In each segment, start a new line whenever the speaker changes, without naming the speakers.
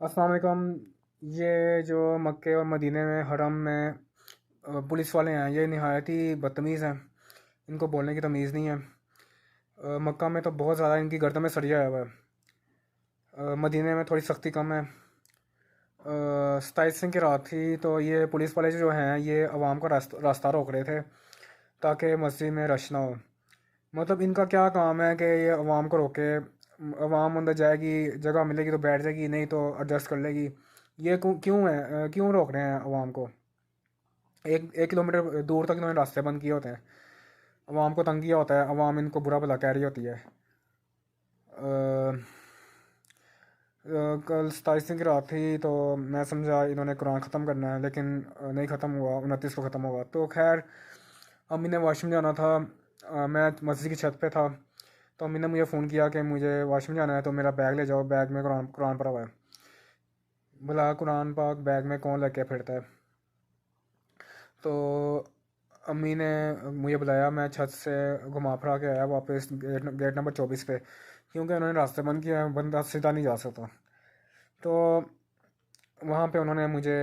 अस्सलाम वालेकुम। ये जो मक्के और मदीने में हरम में पुलिस वाले हैं, ये नहायत ही बदतमीज़ हैं। इनको बोलने की तमीज़ नहीं है। मक्का में तो बहुत ज़्यादा इनकी गर्दन में सरिया आया हुआ है। मदीने में थोड़ी सख्ती कम है। 27 की रात थी तो ये पुलिस वाले जो हैं ये अवाम का रास्ता रोक रहे थे ताकि मस्जिद में रश ना हो। मतलब इनका क्या काम है कि ये अवाम को रोके। अवाम अंदर जाएगी, जगह मिलेगी तो बैठ जाएगी, नहीं तो एडजस्ट कर लेगी। ये क्यों है, क्यों रोक रहे हैं अवाम को? एक एक किलोमीटर दूर तक इन्होंने रास्ते बंद किए होते हैं। अवाम को तंग किया होता है, अवाम इनको बुरा भला कह रही होती है। कल 27 की रात थी तो मैं समझा इन्होंने कुरान ख़त्म करना है, लेकिन नहीं ख़त्म हुआ। 29 को ख़त्म होगा। तो खैर अम्मी ने वॉशरूम जाना था। मैं मस्जिद की छत पे था तो अम्मी ने मुझे फ़ोन किया कि मुझे वॉशरूम जाना है तो मेरा बैग ले जाओ, बैग में कुरान कुरान पड़ा हुआ है। भला कुरान पाक बैग में कौन लेके फिरता है? तो अम्मी ने मुझे बुलाया, मैं छत से घुमा फिरा के आया वापस गेट नंबर 24 पे, क्योंकि उन्होंने रास्ते बंद किया है, बंदा सीधा नहीं जा सकता। तो वहाँ पे उन्होंने मुझे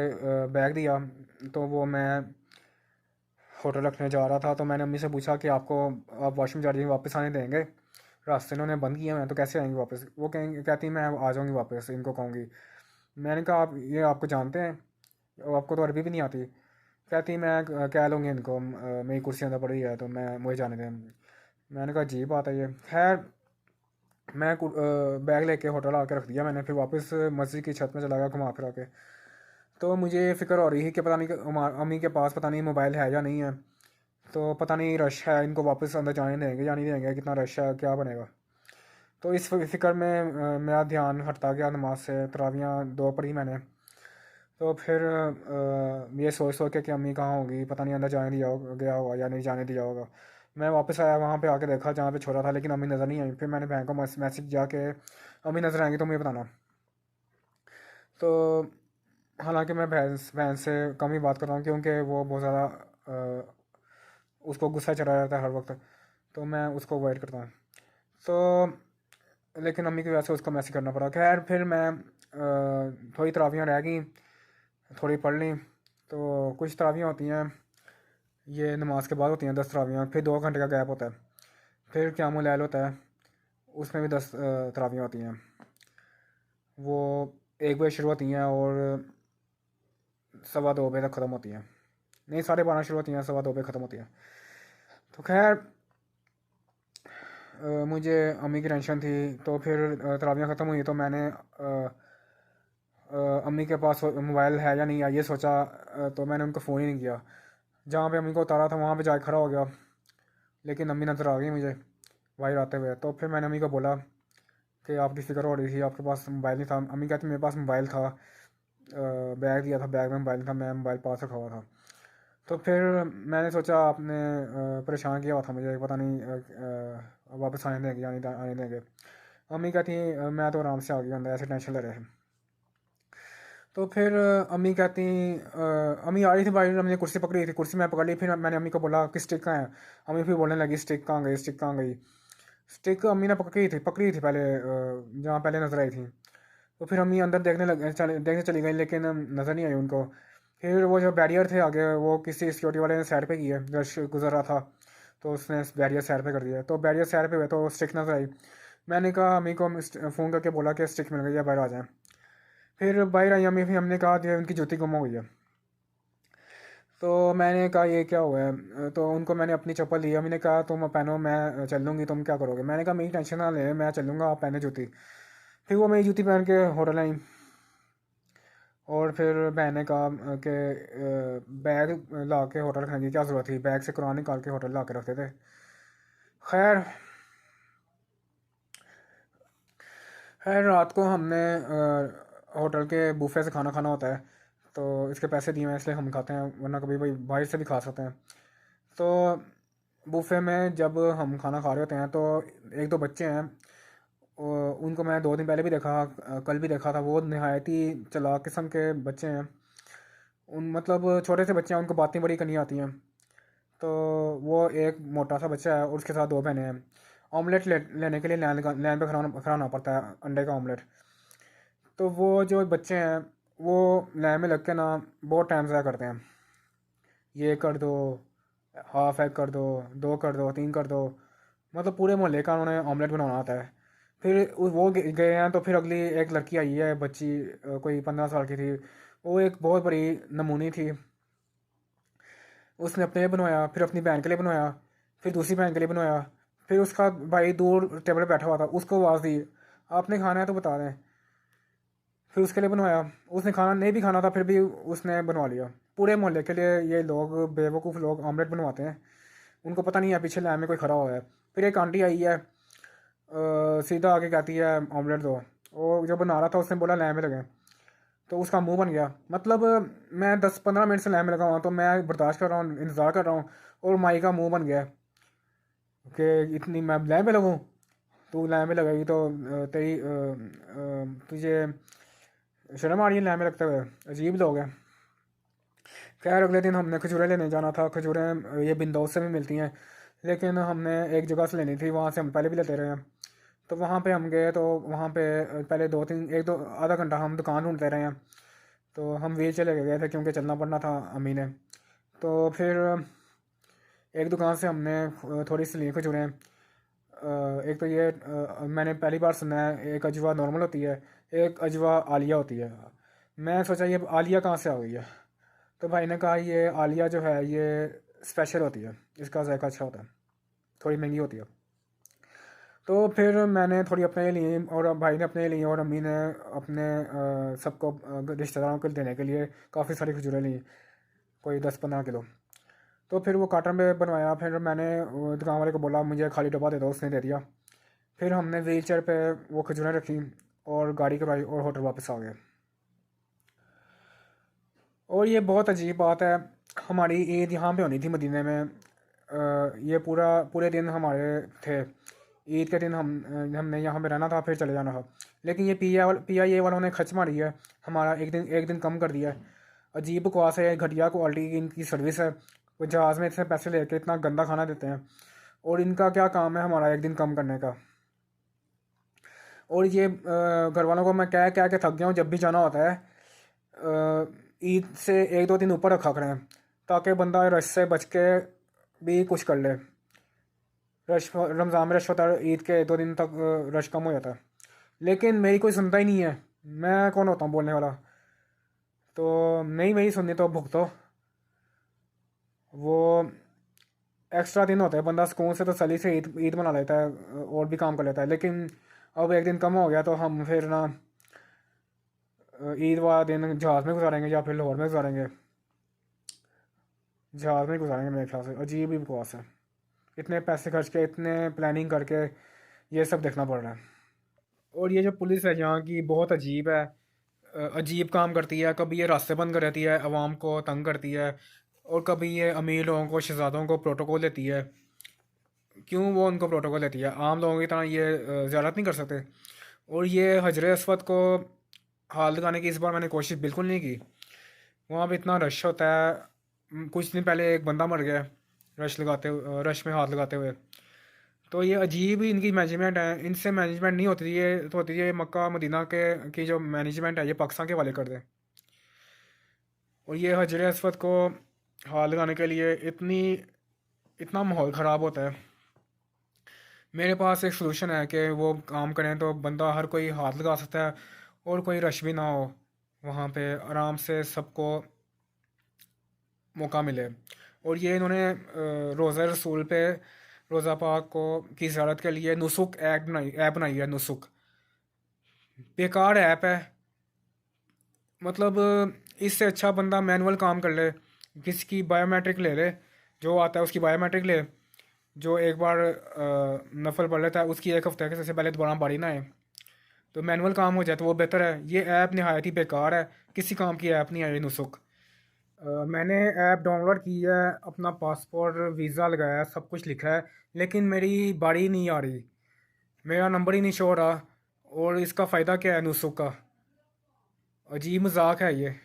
बैग दिया। तो वो मैं होटल रखने जा रहा था तो मैंने अम्मी से पूछा कि आप वॉशरूम जा रही वापस आने देंगे? रास्ते इन्होंने बंद किया है तो कैसे आएंगे वापस? वो कहती मैं आ जाऊँगी वापस, इनको कहूँगी। मैंने कहा आप ये आपको जानते हैं, आपको तो अरबी भी नहीं आती। कहती मैं कह लूँगी इनको, मेरी कुर्सी अंदर पड़ी है तो मैं मुझे जाने दें। मैंने कहा अजीब बात है ये। खैर मैं बैग लेके होटल आके रख दिया मैंने, फिर वापस मस्जिद की छत में चला गया घुमा फिरा के। तो मुझे फ़िक्र हो रही है कि पता नहीं अम्मी के पास पता नहीं मोबाइल है या नहीं है। तो पता नहीं रश है, इनको वापस अंदर जाने देंगे या नहीं देंगे, कितना रश है, क्या बनेगा। तो इस फ़िक्र में मेरा ध्यान हटता गया नमाज से। तरावियाँ 2 पढ़ी मैंने। तो फिर ये सोच सोच के कि अम्मी कहाँ होगी, पता नहीं अंदर जाने दिया गया होगा या नहीं जाने दिया होगा। मैं वापस आया, वहाँ पे आके देखा जहाँ पे छोड़ा था, लेकिन अम्मी नज़र नहीं आई। फिर मैंने बहन को मैसेज किया कि अम्मी नज़र आएंगी तो मुझे बताना। तो हालांकि मैं बहन से कम ही बात कर रहा हूँ क्योंकि वो बहुत ज़्यादा उसको गुस्सा चढ़ा रहता है हर वक्त, तो मैं उसको अवॉइड करता हूँ। तो लेकिन अम्मी की वजह से उसको मैसेज करना पड़ा। खैर फिर मैं थोड़ी तरावियाँ रह गई, थोड़ी पढ़ ली। तो कुछ तरावियाँ होती हैं ये नमाज के बाद होती हैं, 10 तरावियाँ, फिर 2 घंटे का गैप होता है, फिर क़यामुल लैल होता है, उसमें भी 10 तरावियाँ होती हैं। वो 1 बजे शुरू होती हैं और 2:15 बजे तक ख़त्म होती हैं। नहीं, 12:30 शुरू होती हैं, 2:15 ख़त्म होती हैं। तो खैर मुझे अम्मी की टेंशन थी। तो फिर तरावियाँ ख़त्म हुई तो मैंने अम्मी के पास मोबाइल है या नहीं है ये सोचा। तो मैंने उनको फ़ोन ही नहीं किया। जहाँ पे अम्मी को उतारा था वहाँ पे जाके खड़ा हो गया, लेकिन अम्मी नज़र आ गई मुझे बाहर आते हुए। तो फिर मैंने अम्मी को बोला कि आपकी फ़िक्र हो रही थी, आपके पास मोबाइल नहीं था। अम्मी कहती मेरे पास मोबाइल था, बैग दिया था, बैग में मोबाइल था, मैं मोबाइल पास रखा हुआ था। तो फिर मैंने सोचा आपने परेशान किया हुआ था मुझे, पता नहीं वापस आने देंगे या नहीं आने देंगे। अम्मी कहती मैं तो आराम से आ गया अंदर, ऐसे टेंशन ले रहे हैं। तो फिर अम्मी कहती अम्मी आ रही थी बाहर, हमने कुर्सी पकड़ी थी, कुर्सी मैं पकड़ ली। फिर मैंने अम्मी को बोला कि स्टिक कहाँ है? अम्मी फिर बोलने लगी स्टिक कहाँ गई, स्टिक कहाँ गई? स्टिक अम्मी ने पकड़ी थी पहले, जहाँ पहले नजर आई थी। तो फिर अम्मी अंदर देखने चली गई, लेकिन नज़र नहीं आई उनको। फिर वो जो बैरियर थे आगे, वो किसी सिक्योरिटी वाले ने साइड पे किया, रश गुजर रहा था तो उसने बैरियर साइड पे कर दिया। तो बैरियर साइड पे हुए तो स्टिक नजर आई। मैंने कहा अम्मी को फ़ोन करके बोला कि स्टिक मिल गई है, बाहर आ जाएँ। फिर बाहर आई अम्मी, फिर हमने कहा कि उनकी जूती गुम हो गई है। तो मैंने कहा ये क्या हुआ है? तो उनको मैंने अपनी चप्पल दी। अम्मी ने कहा तुम पहनो, मैं चल लूँगी, तुम क्या करोगे? मैंने कहा मेरी टेंशन ना ले, मैं चल लूँगा, आप पहने जूती। फिर वो मेरी जूती पहन के होटल आई। और फिर बहन ने कहा कि बैग ला के होटल रखने की क्या ज़रूरत थी, बैग से कुरान निकाल के होटल ला के रखते थे। खैर खैर रात को हमने होटल के बुफे से खाना खाना होता है, तो इसके पैसे दिए हैं इसलिए हम खाते हैं, वरना कभी भाई बाहर से भी खा सकते हैं। तो बुफे में जब हम खाना खा रहे होते हैं तो एक दो बच्चे हैं, उनको मैं 2 दिन पहले भी देखा, कल भी देखा था। वो नहायत ही चालाक किस्म के बच्चे हैं। उन मतलब छोटे से बच्चे हैं, उनको बातें बड़ी करनी आती हैं। तो वो एक मोटा सा बच्चा है और उसके साथ 2 बहनें हैं। ऑमलेट लेने के लिए लाइन पे खड़ा होना पड़ता है, अंडे का ऑमलेट। तो वो जो बच्चे हैं वो लाइन में लग के ना बहुत टाइम ज़ाया करते हैं, ये कर दो, हाफ एग कर दो, 2 कर दो, 3 कर दो, मतलब पूरे मोहल्ले का उन्होंने ऑमलेट बनाना आता है। फिर वो गए हैं तो फिर अगली एक लड़की आई है, बच्ची कोई 15 साल की थी। वो एक बहुत बड़ी नमूनी थी। उसने अपने लिए बनवाया, फिर अपनी बहन के लिए बनवाया, फिर दूसरी बहन के लिए बनवाया। फिर उसका भाई दूर टेबल पर बैठा हुआ था, उसको आवाज़ दी, आपने खाना है तो बता दें। फिर उसके लिए बनवाया। उसने खाना नहीं भी खाना था फिर भी उसने बनवा लिया। पूरे मोहल्ले के लिए ये लोग बेवकूफ़ लोग ऑमलेट बनवाते हैं, उनको पता नहीं है पीछे लाइन में कोई खड़ा हुआ है। फिर एक आंटी आई है, सीधा आके कहती है ऑमलेट दो। वो जो बना रहा था उसने बोला लाइन में लगे, तो उसका मुंह बन गया। मतलब मैं 10-15 मिनट से लाइन में लगा हुआ तो मैं बर्दाश्त कर रहा हूँ, इंतज़ार कर रहा हूँ, और माई का मुंह बन गया कि इतनी मैं लाइन में लगूँ। तू लाइन में लगेगी तो तुझे शर्म आ रही है लाइन में लगते हुए, अजीब लोग हैं। खैर अगले दिन हमने खजूरें लेने जाना था। खजूरें ये बिंदौस से भी मिलती हैं, लेकिन हमने एक जगह से लेनी थी, वहाँ से हम पहले भी लेते रहे हैं। तो वहाँ पे हम गए तो वहाँ पे पहले 2-3 आधा घंटा हम दुकान ढूंढते रहे हैं। तो हम व्हील चले गए थे क्योंकि चलना पड़ना था अम्मी ने। तो फिर एक दुकान से हमने थोड़ी सी ली खजूरें। एक तो ये मैंने पहली बार सुना है, एक अजवा नॉर्मल होती है, एक अजवा आलिया होती है। मैं सोचा ये आलिया कहाँ से आ गई है, तो भाई ने कहा ये आलिया जो है ये स्पेशल होती है, इसका जायका अच्छा होता है, थोड़ी महंगी होती है। तो फिर मैंने थोड़ी अपने लिए ली और भाई ने अपने लिए और अम्मी ने अपने सबको रिश्तेदारों को देने के लिए काफ़ी सारी खजूरें ली, कोई 10-15 किलो। तो फिर वो कार्टन में बनवाया। फिर मैंने दुकान वाले को बोला मुझे खाली डब्बा दे दो, उसने दे दिया। फिर हमने व्हील चेयर पर वो खजूरें रखी और गाड़ी करवाई और होटल वापस आ गए। और ये बहुत अजीब बात है, हमारी ईद यहाँ पे होनी थी मदीने में। ये पूरे दिन हमारे थे। ईद के दिन हमने यहाँ पे रहना था, फिर चले जाना था। लेकिन ये PIA वालों ने खच मारी है, हमारा एक दिन कम कर दिया है। अजीब बकवास है, घटिया क्वालिटी की इनकी सर्विस है। वो जहाज़ में इतने पैसे लेके इतना गंदा खाना देते हैं, और इनका क्या काम है हमारा एक दिन कम करने का। और ये घर वालों को मैं कह कह के थक गया हूँ, जब भी जाना होता है ईद से 1-2 दिन ऊपर रखा करें, ताकि बंदा रश से बच के भी कुछ कर ले। रमज़ान में रश होता है, ईद के 1-2 दिन तक रश कम हो जाता है, लेकिन मेरी कोई सुनता ही नहीं है। मैं कौन होता हूँ बोलने वाला, तो नहीं मेरी सुननी तो भुगतो। वो एक्स्ट्रा दिन होता है, बंदा सुकून से तसल्ली से ईद ईद मना लेता है और भी काम कर लेता है। लेकिन अब एक दिन कम हो गया तो हम फिर ना ईद वाला दिन जहाज़ में गुजारेंगे या फिर लाहौर में गुजारेंगे। जहाज़ में गुजारेंगे मेरे ख्याल से। अजीब ही बकवास है, इतने पैसे खर्च के इतने प्लानिंग करके ये सब देखना पड़ रहा है। और ये जो पुलिस है यहाँ की बहुत अजीब है, अजीब काम करती है। कभी ये रास्ते बंद कर देती है, आवाम को तंग करती है, और कभी ये अमीर लोगों को, शहजादों को प्रोटोकॉल देती है। क्यों वो उनको प्रोटोकॉल देती है, आम लोगों की तरह ये ज़्यारत नहीं कर सकते। और ये हजर अस्वद को हाथ लगाने की इस बार मैंने कोशिश बिल्कुल नहीं की। वहाँ पे इतना रश होता है, कुछ दिन पहले एक बंदा मर गया रश में हाथ लगाते हुए। तो ये अजीब ही इनकी मैनेजमेंट है, इनसे मैनेजमेंट नहीं होती, ये तो होती है मक्का मदीना के की जो मैनेजमेंट है ये पाकिस्तान के वाले कर दे। और ये हजर अस्वद को हाथ लगाने के लिए इतना माहौल ख़राब होता है। मेरे पास एक सलूशन है कि वो काम करें तो बंदा हर कोई हाथ लगा सकता है, और कोई रश भी ना हो, वहाँ पे आराम से सबको मौका मिले। और ये इन्होंने रोज़ा रसूल पे रोज़ा पाक को की ज़ियारत के लिए नुसुक ऐप बनाई है। नुसुक बेकार ऐप है, मतलब इससे अच्छा बंदा मैनुअल काम कर ले, किसी की बायोमेट्रिक ले ले, जो आता है उसकी बायोमेट्रिक ले। जो एक बार नफल पढ़ लेता है उसकी 1 हफ्ते के से पहले दोबारा बारी ना आए, तो मैनुअल काम हो जाए तो वो बेहतर है। ये ऐप नहायत ही बेकार है, किसी काम की ऐप नहीं है ये नुसुक। मैंने ऐप डाउनलोड की है, अपना पासपोर्ट वीज़ा लगाया है, सब कुछ लिखा है, लेकिन मेरी बारी नहीं आ रही, मेरा नंबर ही नहीं शो हो रहा। और इसका फ़ायदा क्या है नुसुक का, अजीब मजाक है ये।